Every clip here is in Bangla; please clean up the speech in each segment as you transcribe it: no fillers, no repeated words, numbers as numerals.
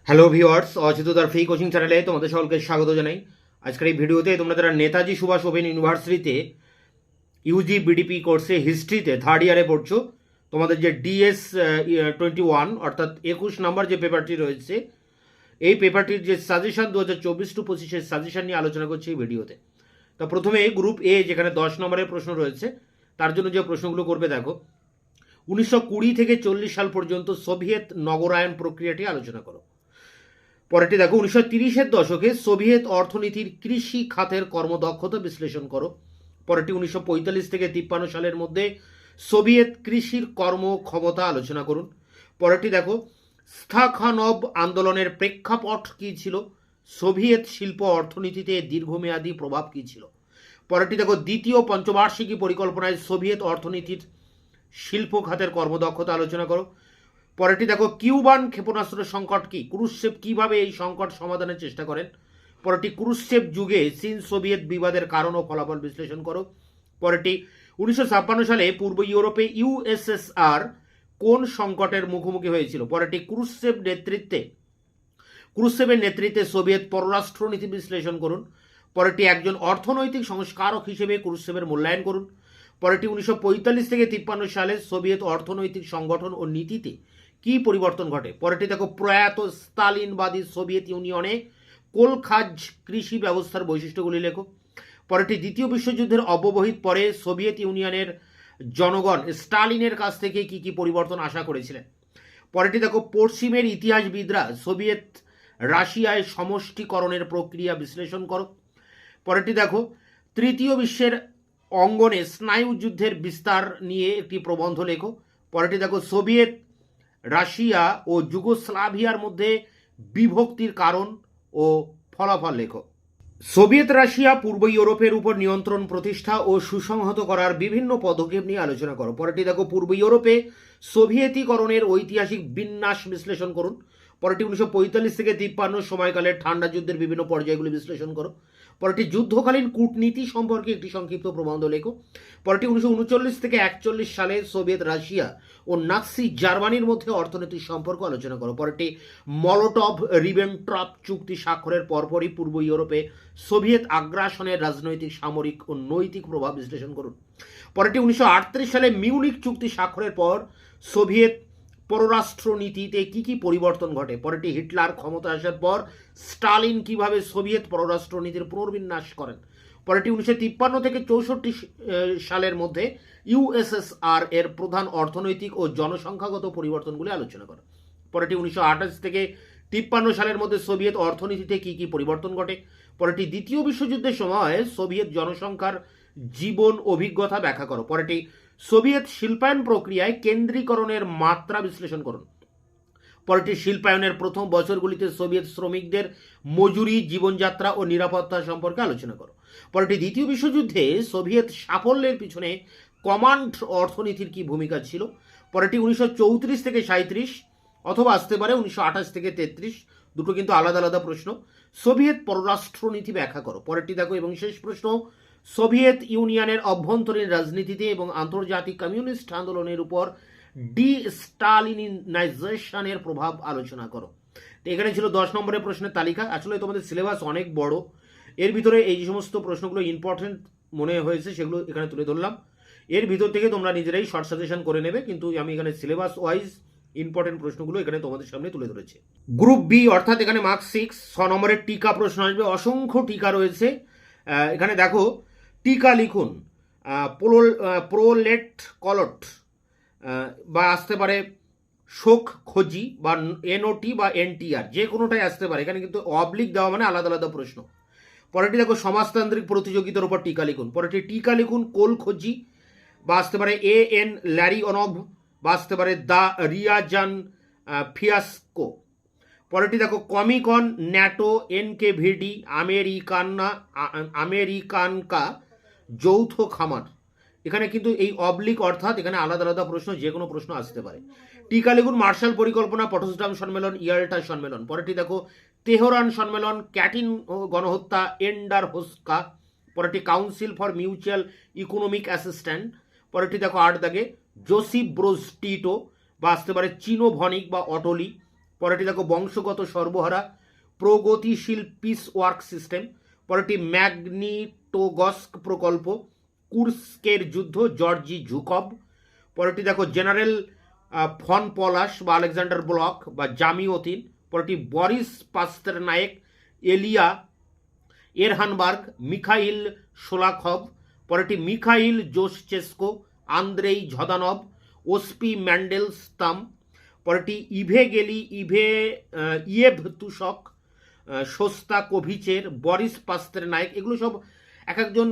হ্যালো ভিউয়ার্স, অচেতনতার ফ্রি কোচিং চ্যানেলে তোমাদের সকলকে স্বাগত জানাই। আজকের এই ভিডিওতে তোমরা যারা নেতাজি সুভাষ ওপেন ইউনিভার্সিটিতে ইউজি বিডিপি কোর্সে হিস্ট্রিতে থার্ড ইয়ারে পড়ছো, তোমাদের যে ডিএস 21 অর্থাৎ 21 নম্বর যে পেপারটি রয়েছে, এই পেপারটির যে সাজেশন 2024-25 সাজেশন নিয়ে আলোচনা করছি এই ভিডিওতে। তো প্রথমে গ্রুপ এ, যেখানে 10 নম্বরের প্রশ্ন রয়েছে, তার জন্য যে প্রশ্নগুলো করবে দেখো। 1920 থেকে 40 সাল পর্যন্ত সোভিয়েত নগরায়ন প্রক্রিয়াটি আলোচনা করো। পরেরটি দেখো, 1930-এর দশকে সোভিয়েত অর্থনীতির কৃষি খাতের কর্মদক্ষতা বিশ্লেষণ করো। পরেরটি 1945 থেকে 53 সালের মধ্যে সোভিয়েত কৃষির কর্মক্ষমতা আলোচনা করুন। পরেরটি দেখো, স্তাখানভ আন্দোলনের প্রেক্ষাপট কী ছিল, সোভিয়েত শিল্প অর্থনীতিতে দীর্ঘমেয়াদী প্রভাব কী ছিল। পরেরটি দেখো, দ্বিতীয় পঞ্চবার্ষিকী পরিকল্পনায় সোভিয়েত অর্থনীতির শিল্প খাতের কর্মদক্ষতা আলোচনা করো। পরেরটি দেখো, কিউবান ক্ষেপণাস্ত্র সংকট কি, ক্রুশ্চেভ কিভাবে এই সংকট সমাধানের চেষ্টা করেন। পরেরটি, ক্রুশ্চেভ যুগে চীন সোভিয়েত বিবাদের কারণ ও ফলাফল বিশ্লেষণ করো। পরেরটি, 1956 সালে পূর্ব ইউরোপে ইউএসএসআর কোন সংকটের মুখোমুখি হয়েছিল। পরেরটি, ক্রুশ্চেভের নেতৃত্বে সোভিয়েত পররাষ্ট্রনীতি বিশ্লেষণ করুন। পরেরটি, একজন অর্থনৈতিক সংস্কারক হিসেবে ক্রুশ্চেভের মূল্যায়ন করুন। পরেরটি, 1945 থেকে 53 সালে সোভিয়েত অর্থনৈতিক সংগঠন ও নীতিতে কি পরিবর্তন ঘটে। পরেরটি দেখো, প্রয়াত স্তালিনবাদী সোভিয়েত ইউনিয়নে কোলখাজ কৃষি ব্যবস্থার বৈশিষ্ট্যগুলি লেখো। পরেরটি, দ্বিতীয় বিশ্বযুদ্ধের অব্যবহিত পরে সোভিয়েত ইউনিয়নের জনগণ স্টালিনের কাছ থেকে কি কি পরিবর্তন আশা করেছিলেন। পরেরটি দেখো, পশ্চিমের ইতিহাসবিদরা সোভিয়েত রাশিয়ায় সমষ্টিকরণের প্রক্রিয়া বিশ্লেষণ করো। পরেরটি দেখো, তৃতীয় বিশ্বের অঙ্গনে স্নায়ু যুদ্ধের বিস্তার নিয়ে একটি প্রবন্ধ লেখো। পরেরটি দেখো, সোভিয়েত রাশিয়া ও যুগোস্লাভিয়ার মধ্যে বিভক্তির কারণ ও ফলাফল লেখো। সোভিয়েত রাশিয়া পূর্ব ইউরোপের উপর নিয়ন্ত্রণ প্রতিষ্ঠা ও সুসংহত করার বিভিন্ন পদক্ষেপ নিয়ে আলোচনা করো। পরেরটি দেখো, পূর্ব ইউরোপে সোভিয়েতীকরণের ঐতিহাসিক বিন্যাস বিশ্লেষণ করুন। পরেরটি, 1945 থেকে 53 সময়কালের ঠান্ডা যুদ্ধের বিভিন্ন পর্যায়গুলি বিশ্লেষণ করো। পরেরটি, যুদ্ধকালীন কূটনীতি সম্পর্কে একটি সংক্ষিপ্ত প্রবন্ধ লেখো। পরেরটি, 1939 থেকে 41 সালে সোভিয়েত রাশিয়া ও নাৎসি জার্মানির মধ্যে অর্থনৈতিক সম্পর্ক আলোচনা করো। পরেরটি, মলোটভ রিবেনট্রপ চুক্তি স্বাক্ষরের পরপরই পূর্ব ইউরোপে সোভিয়েত আগ্রাসনের রাজনৈতিক, সামরিক ও নৈতিক প্রভাব বিশ্লেষণ করুন। পরেরটি, 1938 সালে মিউনিক চুক্তি স্বাক্ষরের পর সোভিয়েত পররাষ্ট্রনীতিতে কি কি পরিবর্তন ঘটে। পরেরটি, হিটলার ক্ষমতা আসার পর স্টালিন কিভাবে সোভিয়েত পররাষ্ট্রনীতির পুনর্বিন্যাস করেন। পরেরটি, 1953 থেকে 64 সালের মধ্যে ইউএসএসআর এর প্রধান অর্থনৈতিক ও জনসংখ্যাগত পরিবর্তনগুলি আলোচনা করে। পরেরটি, 1928 থেকে 53 সালের মধ্যে সোভিয়েত অর্থনীতিতে কি কি পরিবর্তন ঘটে। পরেরটি, দ্বিতীয় বিশ্বযুদ্ধের সময় সোভিয়েত জনসংখ্যার জীবন অভিজ্ঞতা ব্যাখ্যা করো। পরেরটি, সোভিয়েত শিল্পায়ন প্রক্রিয়ায় কেন্দ্রীকরণের মাত্রা বিশ্লেষণ করুন। পরেরটি, শিল্পায়নের প্রথম বছরগুলিতে সোভিয়েত শ্রমিকদের মজুরি, জীবনযাত্রা ও নিরাপত্তা সম্পর্কে আলোচনা করো। পরেরটি, দ্বিতীয় বিশ্বযুদ্ধে সোভিয়েত সাফল্যের পিছনে কমান্ড অর্থনীতির কি ভূমিকা ছিল। পরেরটি, 1934 থেকে 37 অথবা আসতে পারে 1928 থেকে 33, দুটো কিন্তু আলাদা আলাদা প্রশ্ন। সোভিয়েত পররাষ্ট্রনীতি ব্যাখ্যা করো। পরেরটি দেখো, এবং শেষ প্রশ্ন, সোভিয়েত ইউনিয়নের অভ্যন্তরীণ রাজনীতিতে এবং আন্তর্জাতিক কমিউনিস্ট আন্দোলনের উপর ডিস্টালিনাইজেশনের প্রভাব আলোচনা করো। তো এখানে ছিল 10 নম্বরের প্রশ্নের তালিকা। আসলে তোমাদের সিলেবাস অনেক বড়, এর ভিতরে এই সমস্ত প্রশ্নগুলো ইম্পর্টেন্ট মনে হয়েছে সেগুলো এখানে তুলে ধরলাম। এর ভিতর থেকে তোমরা নিজেরাই শর্ট সাজেশন করে নেবে, কিন্তু আমি এখানে সিলেবাস ওয়াইজ ইম্পর্টেন্ট প্রশ্নগুলো এখানে তোমাদের সামনে তুলে ধরেছি। গ্রুপ বি অর্থাৎ এখানে মার্ক 6, 6 নম্বরের টিকা প্রশ্ন আসবে। অসংখ্য টিকা রয়েছে। এখানে দেখো, টিকা লিখুন প্রোলেট কলট, বা আসতে পারে শোক খোঁজি, বা এনওটি বা এনটিআর, যে কোনোটাই আসতে পারে। এখানে কিন্তু অবলিক দেওয়া মানে আলাদা আলাদা প্রশ্ন। পরেরটি দেখো, সমাজতান্ত্রিক প্রতিযোগিতার উপর টিকা লিখুন। পরেরটি, টিকা লিখুন কোল খোঁজি, বা আসতে পারে এন ল্যারিওনভ, বা আসতে পারে দ্য রিয়াজান ফিয়াস্কো। পরেরটি দেখো, কমিকন, ন্যাটো, এনকেভিডি, আমেরিকানকা যৌথ খামার। এখানে কিন্তু এই অবলিক অর্থাৎ এখানে আলাদা আলাদা প্রশ্ন, যে কোনো প্রশ্ন আসতে পারে। টিকা লিখুন মার্শাল পরিকল্পনা, পটসডাম সম্মেলন, ইয়াল্টা সম্মেলন। পরেরটি দেখো, তেহরান সম্মেলন, ক্যাটিন গণহত্যা, এন্ডার হোস্কা। পরেরটি, council for mutual economic assistant. পরেরটি দেখো 8 দাগে, জোসিফ ব্রোজ টিটো, বা আসতে পারে চিনো ভনিক বা অটোলি। পরেরটি দেখো বংশগত সর্বহারা প্রগতিশীল পিস ওয়ার্ক সিস্টেম। পরেরটি ম্যাগনিটোগস্ক প্রকল্প, কুর্স্কের যুদ্ধ, জর্জি ঝুকভ। পরেরটি দেখো জেনারেল ফন পলাশ বা আলেকজান্ডার ব্লক বা জামিওতিন। পরেরটি বরিস পাস্তেরনায়েক, এলিয়া এরহানবার্গ, মিখাইল শোলাখভ। পরেরটি মিখাইল জোশচেস্কো, আন্দ্রেই ঝদানভ, ওসপি ম্যান্ডেলস্তাম। পরেরটি ইয়েভতুশক, শোস্তাকোভিচের, বরিস পাস্তেরনায়েক। এগুলো সব এক একজন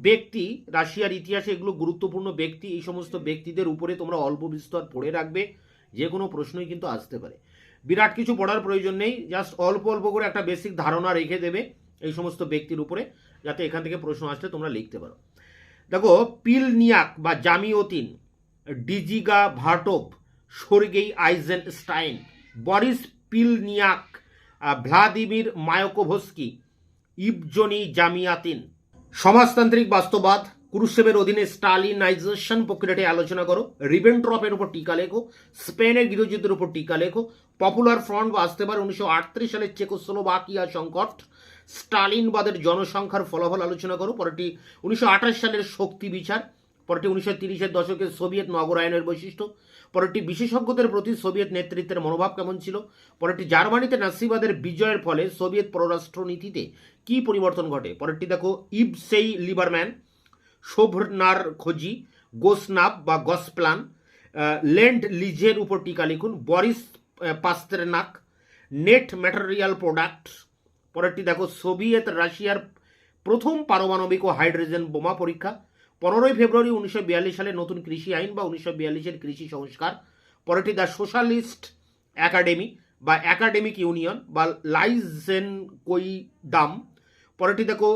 ব্যক্তি রাশিয়ার ইতিহাসে, এগুলো গুরুত্বপূর্ণ ব্যক্তি। এই সমস্ত ব্যক্তিদের উপরে তোমরা অল্প বিস্তর পড়ে রাখবে, যে কোনো প্রশ্নই কিন্তু আসতে পারে। বিরাট কিছু পড়ার প্রয়োজন নেই, জাস্ট অল্প অল্প করে একটা বেসিক ধারণা রেখে দেবে এই সমস্ত ব্যক্তির উপরে, যাতে এখান থেকে প্রশ্ন আসলে তোমরা লিখতে পারো। দেখো পিলনিয়াক বা জামিওতিন, ডিজিগা ভার্টোভ, সর্গেই আইজেনস্টাইন, বরিস পিলনিয়াক, ভ্লাদিমির মায়াকোভস্কি, ইভজনি জামিয়াতিন। সমাজতান্ত্রিক বাস্তববাদ, ক্রুশেভের অধীনে স্টালিনাইজেশন প্রক্রিয়াটি আলোচনা করো। রিবেন্ট্রপের উপর টিকা লেখো। স্পেনের গৃহযুদ্ধের উপর টিকা লেখো। পপুলার ফ্রন্ট বা আসতে পারে 1938 সালের চেকোস্লোভাকিয়া সংকট। স্টালিনবাদের জনসংখ্যার ফলাফল আলোচনা করো। পরেরটি 1928 সালের শক্তি বিচার। পরেরটি 1930-এর দশকের সোভিয়েত নগরায়নের বৈশিষ্ট্য। পরেরটি বিশেষজ্ঞদের প্রতি সোভিয়েত নেতৃত্বের মনোভাব কেমন ছিল। পরেরটি জার্মানিতে নাৎসিবাদের বিজয়ের ফলে সোভিয়েত পররাষ্ট্রনীতিতে কি পরিবর্তন ঘটে। পরেরটি দেখো ইভসেই লিবারম্যান, শোভনার খোঁজি, গোসনাভ বা গসপ্লান, লেন্ড লিজের উপর টিকা লিখুন। Boris Pasternak, net material product. পরেরটি দেখো সোভিয়েত রাশিয়ার প্রথম পারমাণবিক ও হাইড্রোজেন বোমা পরীক্ষা। 15 ফেব্রুয়ারি 1942 সালে নতুন কৃষি আইন বা 1942-এর কৃষি সংস্কার। পরেরটি দ্য সোশ্যালিস্ট একাডেমি বা একাডেমিক ইউনিয়ন বা লাইজেনকোইডাম। পরেরটি দেখো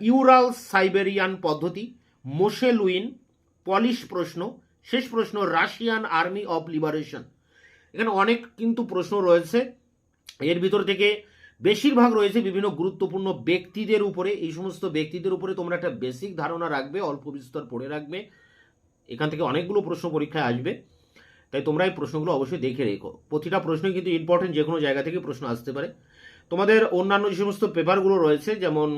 ইউরাল সাইবেরিয়ান পদ্ধতি, মোশেলুইন, পলিশ প্রশ্ন। শেষ প্রশ্ন রাশিয়ান আর্মি অফ লিবারেশন। এখানে অনেক কিন্তু প্রশ্ন রয়েছে, এর ভিতর থেকে বেশিরভাগ রয়েছে বিভিন্ন গুরুত্বপূর্ণ ব্যক্তিদের উপরে। এই সমস্ত ব্যক্তিদের উপরে তোমরা একটা বেসিক ধারণা রাখবে, অল্প বিস্তর পড়ে রাখবে। এখান থেকে অনেকগুলো প্রশ্ন পরীক্ষায় আসবে, তাই তোমরা এই প্রশ্নগুলো অবশ্যই দেখে রেখো। প্রতিটা প্রশ্নই কিন্তু ইম্পর্টেন্ট, যে কোনো জায়গা থেকে প্রশ্ন আসতে পারে। তোমাদের অন্যান্য যে সমস্ত পেপারগুলো রয়েছে, যেমন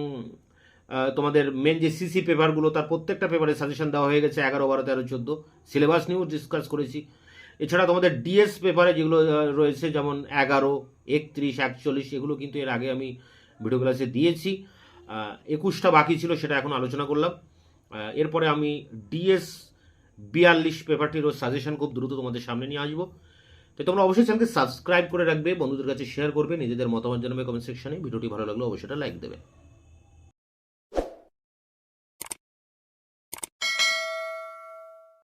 তোমাদের মেন যে সিসি পেপারগুলো, তার প্রত্যেকটা পেপারে সাজেশন দেওয়া হয়ে গেছে। 11, 12, 13, 14 সিলেবাস নিয়েও ডিসকাস করেছি। এছাড়া তোমাদের ডিএস পেপারে যেগুলো রয়েছে, যেমন 11, 31, 41, এগুলো কিন্তু এর আগে আমি ভিডিও ক্লাসে দিয়েছি। 21টা বাকি ছিল, সেটা এখন আলোচনা করলাম। এরপরে আমি ডিএস 42 পেপারটিরও সাজেশন খুব দ্রুত তোমাদের সামনে নিয়ে আসবো। তো তোমরা অবশ্যই চ্যানেলকে সাবস্ক্রাইব করে রাখবে, বন্ধুদের কাছে শেয়ার করবে, নিজেদের মতামত জানাবে কমেন্ট সেকশনে। ভিডিওটি ভালো লাগলে অবশ্যই লাইক দেবে।